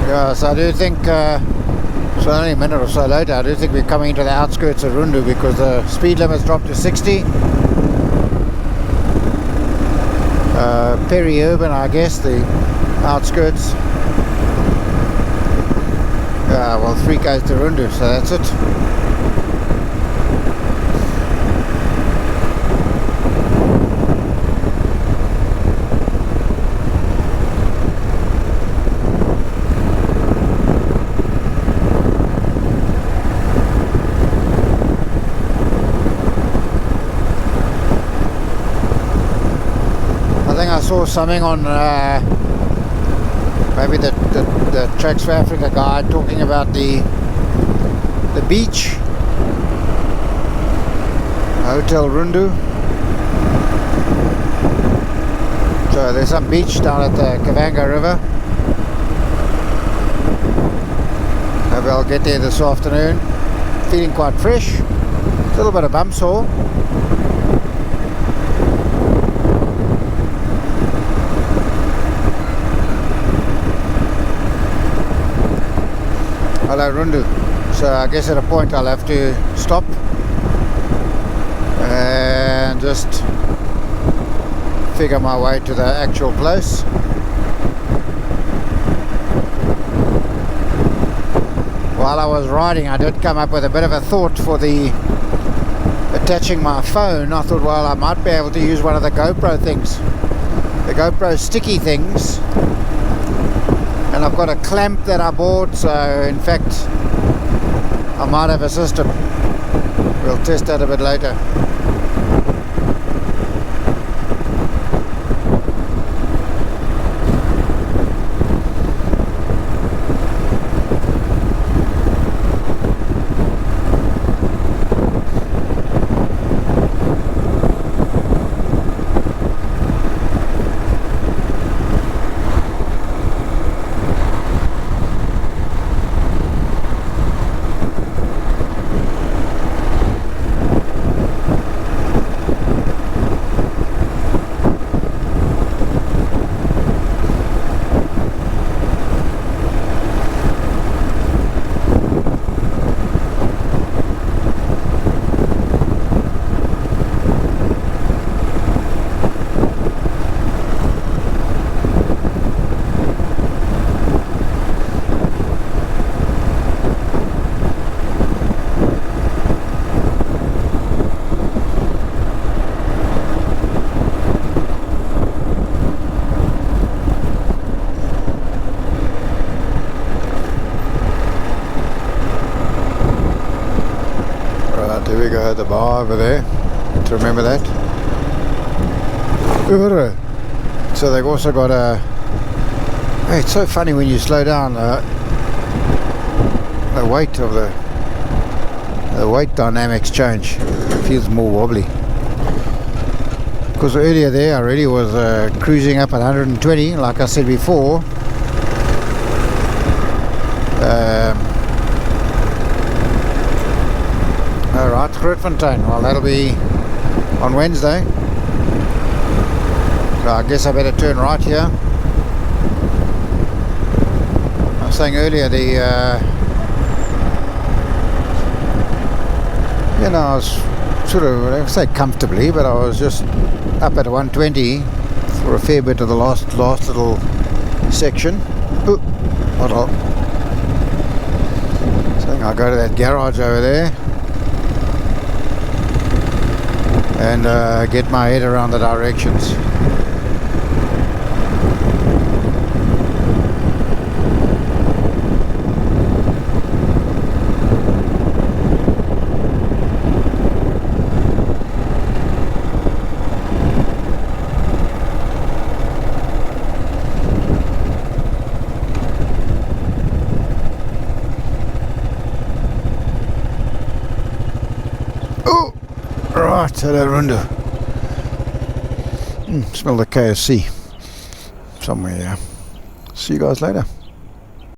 Yeah, so I do think, so only a minute or so later, I do think we're coming into the outskirts of Rundu because the speed limit's dropped to 60. Peri-urban, I guess, the outskirts. Well, 3 goes to Rundu, so that's it. I saw something on maybe the Tracks for Africa guide talking about the beach, Hotel Rundu. So there's some beach down at the Kavanga River. Maybe I'll get there this afternoon. Feeling quite fresh. A little bit of bump sore. Hello Rundu. So I guess at a point I'll have to stop and just figure my way to the actual place. While I was riding, I did come up with a bit of a thought for the attaching my phone. I thought, well, I might be able to use one of the GoPro things, the GoPro sticky things. And I've got a clamp that I bought, so in fact I might have a system. We'll test that a bit later. There we go, the bar over there. To remember that. So they've also got a. Hey, it's so funny when you slow down. The weight of the weight dynamics change. It feels more wobbly. Because earlier there, I really was cruising up at 120, like I said before. Alright, Grootfontein. Well, that'll be on Wednesday. So I guess I better turn right here. I was saying earlier, you know, I was sort of, I don't say comfortably, but I was just up at 120 for a fair bit of the last little section. Ooh, what up? So I think I'll go to that garage over there and get my head around the directions. Right, hello Rundu. Smell the KFC somewhere here. See you guys later.